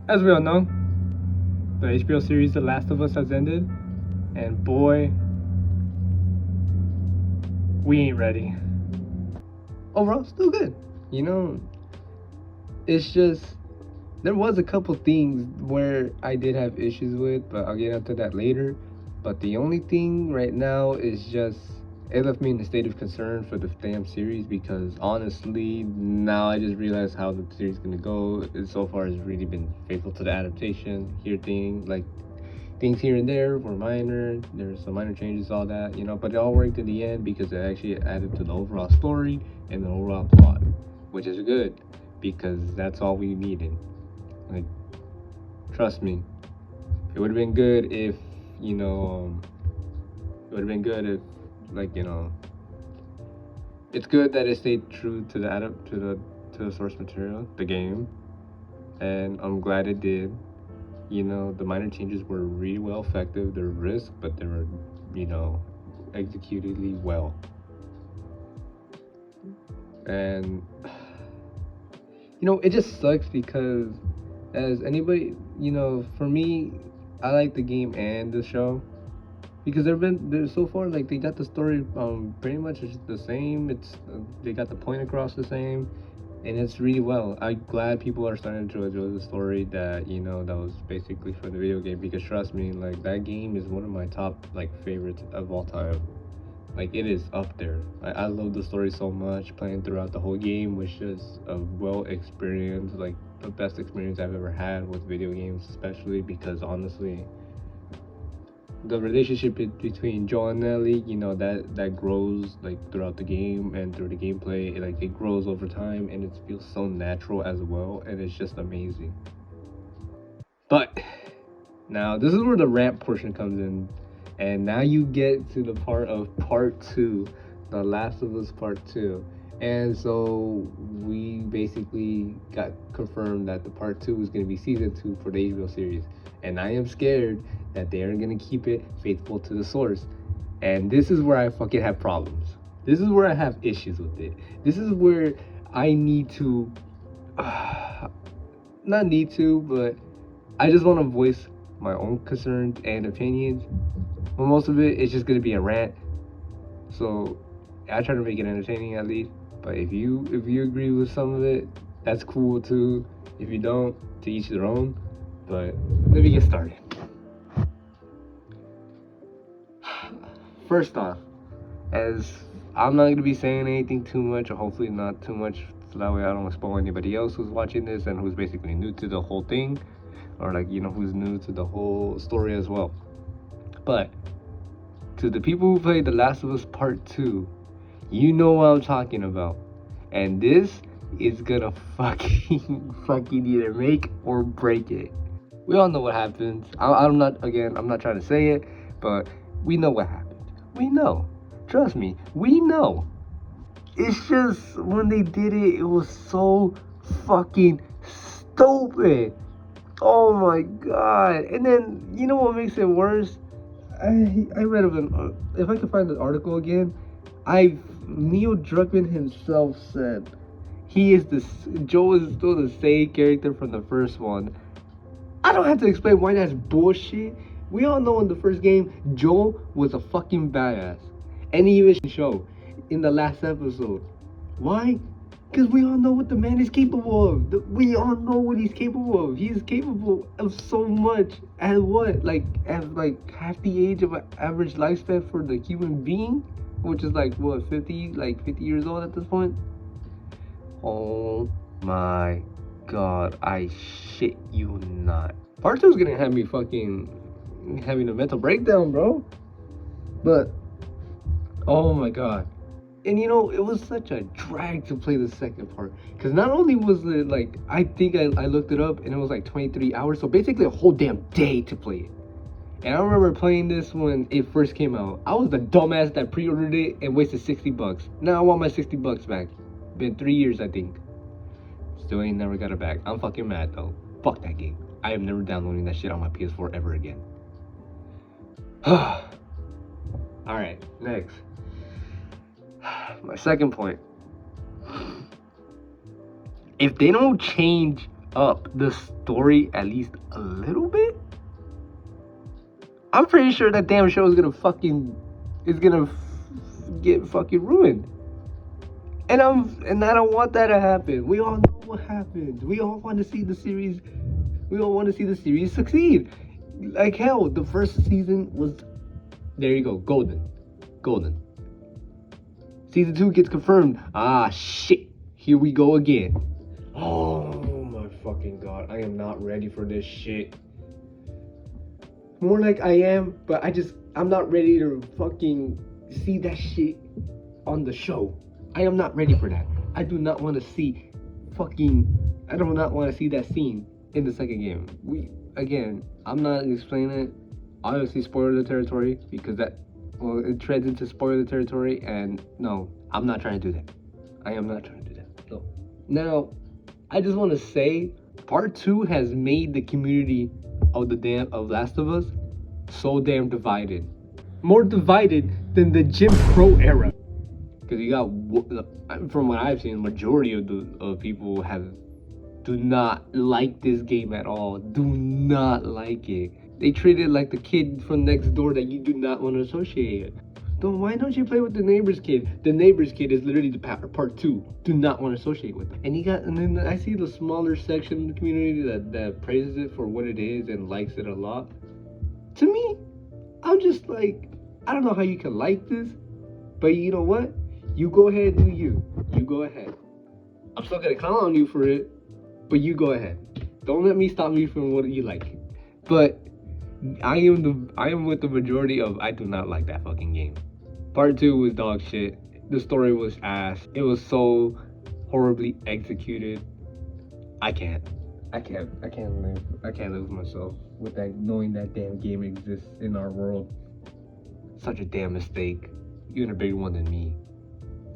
As we all know, the HBO series The Last of Us has ended, and boy, we ain't ready. Overall, still good. You know, it's just there was a couple things where I did have issues with, but I'll get into that later. But the only thing right now is just it left me in a state of concern for the damn series because honestly, now I just realized how the series is gonna go. It so far has really been faithful to the adaptation. Things here and there were minor. There's some minor changes, all that, but it all worked in the end because it actually added to the overall story and the overall plot, which is good because that's all we needed. Like, trust me, it would have been good if, it would have been good if, like, it's good that it stayed true to the source material, the game, and I'm glad it did. The minor changes were really well effective. They're risk, but they were, executedly well. And it just sucks because as anybody, for me, I like the game and the show because they're so far like they got the story pretty much the same. They got the point across the same, and it's really well. I'm glad people are starting to enjoy the story that was basically from the video game because trust me, like that game is one of my top like favorites of all time. Like it is up there. I love the story so much. Playing throughout the whole game was just a well experience, like the best experience I've ever had with video games, especially because honestly, the relationship between Joel and Ellie, that grows like throughout the game and through the gameplay, it grows over time and it feels so natural as well, and it's just amazing. But now this is where the rant portion comes in, and now you get to the part of part two, The Last of Us Part Two. And so we basically got confirmed that the part two is going to be season two for the HBO series. And I am scared that they are going to keep it faithful to the source. And this is where I fucking have problems. This is where I have issues with it. This is where I need to, not need to, but I just want to voice my own concerns and opinions. But most of it is just going to be a rant. So I try to make it entertaining at least. But if you agree with some of it, that's cool too. If you don't, to each their own. But let me get started. First off, as I'm not gonna be saying anything too much, or hopefully not too much, so that way I don't spoil anybody else who's watching this and who's basically new to the whole thing, or who's new to the whole story as well. But to the people who played The Last of Us Part 2, you know what I'm talking about. And this is gonna fucking either make or break it. We all know what happens. I'm not trying to say it, but we know what happened. We know. Trust me, we know. It's just when they did it, it was so fucking stupid. Oh my god. And then, you know what makes it worse? I read of an if I can find the article again, Neil Druckmann himself said Joe is still the same character from the first one. I don't have to explain why that's bullshit. We all know in the first game, Joel was a fucking badass. And he even showed in the last episode. Why? Because we all know what the man is capable of. We all know what he's capable of. He's capable of so much. At what? At half the age of an average lifespan for the human being? Which is 50 years old at this point? Oh my god, I shit you not. Part 2 is gonna have me fucking having a mental breakdown, bro. But, oh my god. And it was such a drag to play the second part. Because not only was it I think I looked it up and it was 23 hours. So basically a whole damn day to play it. And I remember playing this when it first came out. I was the dumbass that pre-ordered it and wasted $60. Now I want my $60 back. Been 3 years, I think. Still ain't never got it back. I'm fucking mad though. Fuck that game. I am never downloading that shit on my PS4 ever again. Alright, next. My second point. if they don't change up the story at least a little bit, I'm pretty sure that damn show is gonna get fucking ruined. And I don't want that to happen. We all know what happens. We all want to see the series. We all want to see the series succeed. Like hell, the first season was, there you go, golden. Season 2 gets confirmed. Ah shit, here we go again. Oh my fucking god, I am not ready for this shit. More like I am, but I'm not ready to fucking see that shit on the show. I am not ready for that. I do not want to see that scene in the second game. I'm not explaining it. Obviously, spoiler the territory because it treads into spoiler territory, and no, I'm not trying to do that. I am not trying to do that. So, now, I just want to say, Part 2 has made the community of Last of Us so damn divided. More divided than the Jim Crow era. Because you got, from what I've seen, majority of people do not like this game at all. Do not like it. They treat it like the kid from next door that you do not want to associate. Why don't you play with the neighbor's kid? The neighbor's kid is literally the part 2. Do not want to associate with them. And then I see the smaller section of the community that praises it for what it is and likes it a lot. To me, I'm just like, I don't know how you can like this, but you know what? You go ahead, do you. You go ahead. I'm still gonna clown on you for it, but you go ahead. Don't let me stop you from what you like. But I am with the majority of, I do not like that fucking game. Part 2 was dog shit. The story was ass. It was so horribly executed. I can't live with myself with that, knowing that damn game exists in our world. Such a damn mistake. Even a bigger one than me.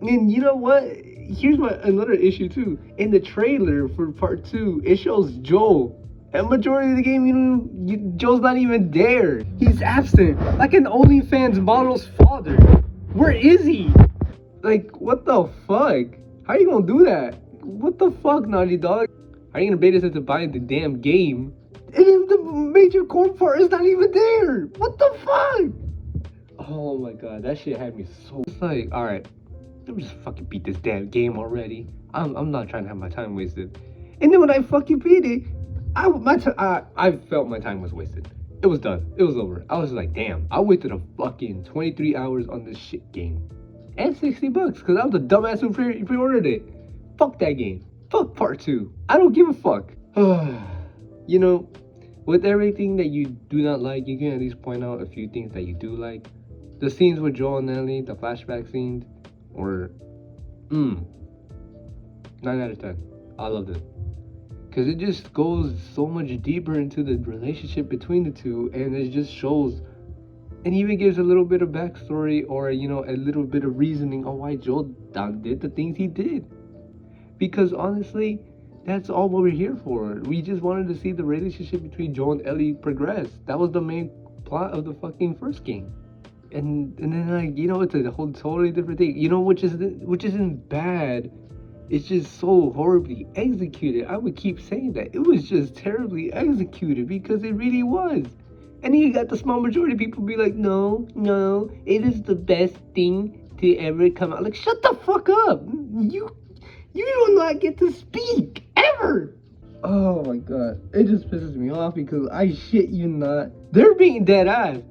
And you know what? Here's another issue too. In the trailer for Part 2, it shows Joel. And majority of the game, Joel's not even there. He's absent, like an OnlyFans model's father. Where is he? Like, what the fuck? How are you gonna do that? What the fuck, Naughty Dog? How are you gonna bait us into buying the damn game? And then the major core part is not even there. What the fuck? Oh my god, that shit had me so. It's like, alright, let me just fucking beat this damn game already. I'm not trying to have my time wasted. And then when I fucking beat it, I felt my time was wasted. It was done. It was over. I was like, damn, I wasted a fucking 23 hours on this shit game. And $60 because I was a dumbass who pre-ordered it. Fuck that game. Fuck Part 2. I don't give a fuck. You know, with everything that you do not like, you can at least point out a few things that you do like. The scenes with Joel and Ellie, the flashback scenes, were 9 out of 10. I loved it. Because it just goes so much deeper into the relationship between the two, and it just shows, and even gives a little bit of backstory, or a little bit of reasoning on why Joel did the things he did. Because honestly, that's all what we're here for. We just wanted to see the relationship between Joel and Ellie progress. That was the main plot of the fucking first game. And then it's a whole totally different thing. Which isn't bad. It's just so horribly executed. I would keep saying that. It was just terribly executed because it really was. And then you got the small majority of people be like, no, it is the best thing to ever come out. Like, shut the fuck up. You do not get to speak ever. Oh my god. It just pisses me off because I shit you not. They're being dead ass.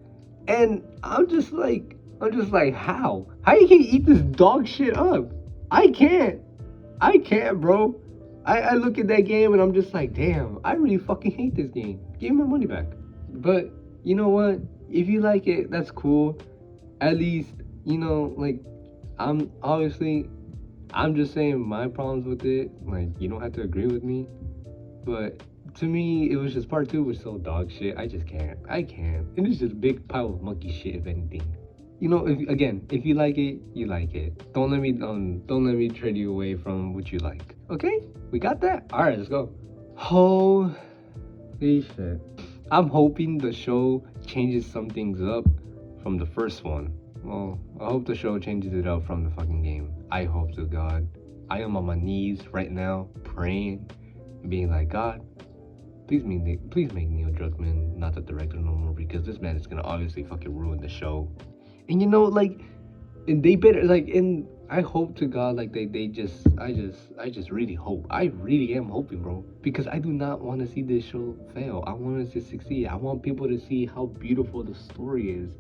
And I'm just like, how? How you can eat this dog shit up? I can't, bro. I look at that game and I'm just like, damn, I really fucking hate this game. Give me my money back. But you know what? If you like it, that's cool. At least, I'm just saying my problems with it. Like, you don't have to agree with me. But to me, it was just Part 2 was so dog shit. I just can't. I can't. And it's just a big pile of monkey shit, if anything. If you like it, you like it. Don't let me trade you away from what you like. Okay? We got that? Alright, let's go. Holy shit. I'm hoping the show changes some things up from the first one. Well, I hope the show changes it up from the fucking game. I hope to God. I am on my knees right now praying, being like, God, please make Neil Druckmann not the director no more, because this man is gonna obviously fucking ruin the show. And you know, like, and they better like, and I hope to God, like I just really hope, I really am hoping, bro, because I do not want to see this show fail. I want it to succeed. I want people to see how beautiful the story is.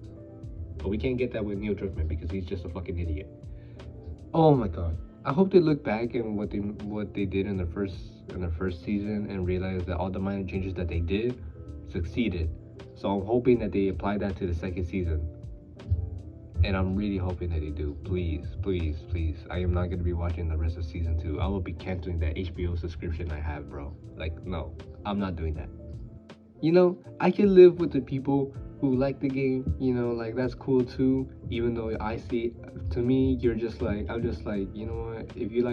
But we can't get that with Neil Druckmann because he's just a fucking idiot. Oh my God. I hope they look back and what they did in the first season and realize that all the minor changes that they did succeeded. So I'm hoping that they apply that to the second season. And I'm really hoping that they do. Please, please, please. I am not gonna be watching the rest of season 2. I will be canceling that HBO subscription I have, bro. Like, no, I'm not doing that. You know, I can live with the people who like the game, you know, like that's cool too. Even though I see, to me, you're just like, I'm just like, you know what? If you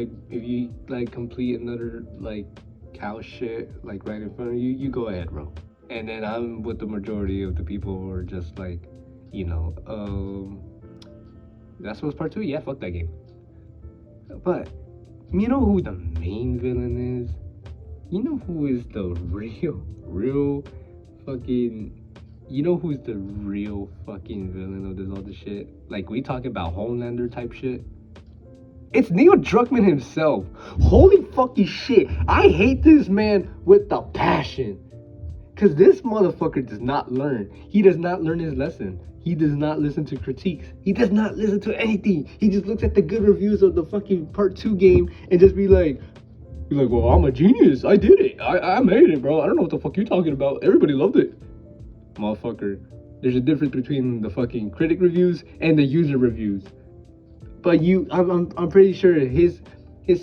like complete another like cow shit like right in front of you, you go ahead, bro. And then I'm with the majority of the people who are just like, you know, Last of Us Part 2, yeah, fuck that game. But you know who the main villain is? You know who is the real fucking, you know who's the real fucking villain of this all this shit? Like, we talk about Homelander type shit. It's Neil Druckmann himself. Holy fucking shit. I hate this man with the passion. Cause this motherfucker does not learn. He does not learn his lesson. He does not listen to critiques. He does not listen to anything. He just looks at the good reviews of the fucking part 2 game and just be like, well, I'm a genius. I did it. I made it, bro. I don't know what the fuck you're talking about. Everybody loved it. Motherfucker. There's a difference between the fucking critic reviews and the user reviews. But I'm pretty sure his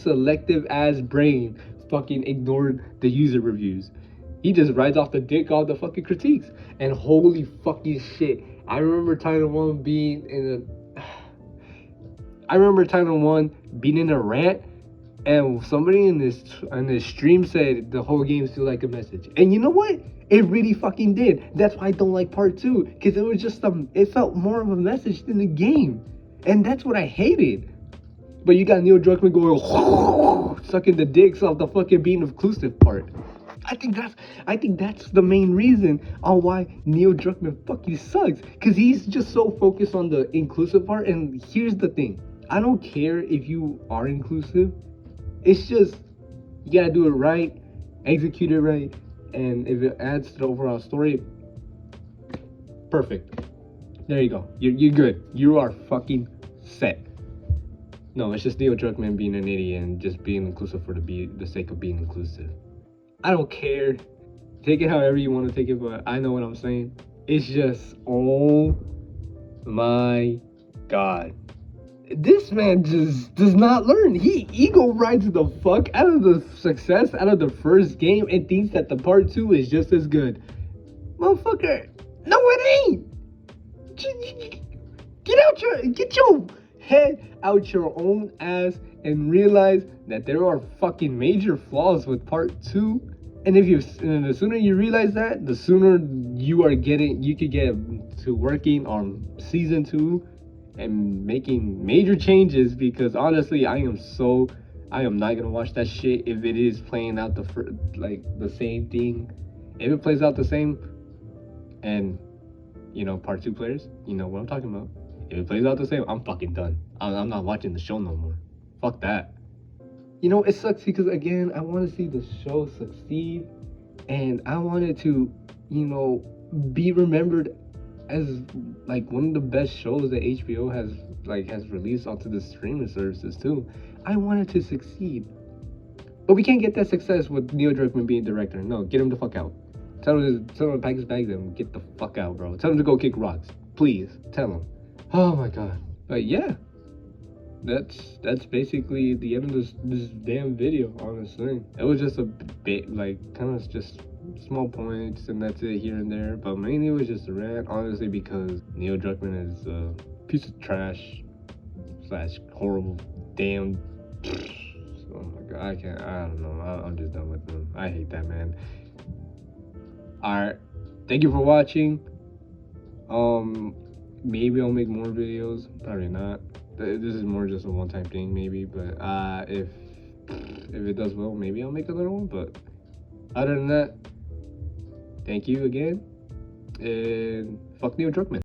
selective ass brain fucking ignored the user reviews. He just rides off the dick all the fucking critiques. And holy fucking shit. I remember Title 1 being in a rant, and somebody in this stream said the whole game feel like a message. And you know what? It really fucking did. That's why I don't like part 2, because it was just it felt more of a message than the game. And that's what I hated. But you got Neil Druckmann going sucking the dicks off the fucking being inclusive part. I think that's the main reason on why Neil Druckmann fucking sucks. Cause he's just so focused on the inclusive part. And here's the thing. I don't care if you are inclusive. It's just, you gotta do it right, execute it right, and if it adds to the overall story, perfect. There you go. You're good. You are fucking set. No, it's just Neil Druckmann being an idiot and just being inclusive for the sake of being inclusive. I don't care. Take it however you want to take it, but I know what I'm saying. It's just, oh my God. This man just does not learn. He ego rides the fuck out of the success out of the first game and thinks that the part 2 is just as good. Motherfucker, no it ain't. Get your head out your own ass and realize that there are fucking major flaws with part 2. And the sooner you realize that, the sooner you could get to working on season 2 and making major changes. Because honestly, I am not gonna watch that shit if it is playing out the same thing. If it plays out the same, and you know, part 2 players, you know what I'm talking about. If it plays out the same, I'm fucking done. I'm not watching the show no more. Fuck that. You know, it sucks because, again, I want to see the show succeed. And I wanted to, you know, be remembered as, like, one of the best shows that HBO has released onto the streaming services, too. I wanted to succeed. But we can't get that success with Neil Druckmann being director. No, get him the fuck out. Tell him to pack his bags and get the fuck out, bro. Tell him to go kick rocks. Please, tell him. Oh my God. But yeah, that's basically the end of this damn video, honestly. It was just a bit, like, kind of just small points, and that's it here and there. But mainly it was just a rant, honestly, because Neil Druckmann is a piece of trash / horrible damn. Oh my God, I don't know. I'm just done with him. I hate that man. Alright, thank you for watching. Maybe I'll make more videos, probably not. This is more just a one-time thing, maybe. But if it does well, maybe I'll make another one. But other than that, thank you again, and fuck Neil Druckmann.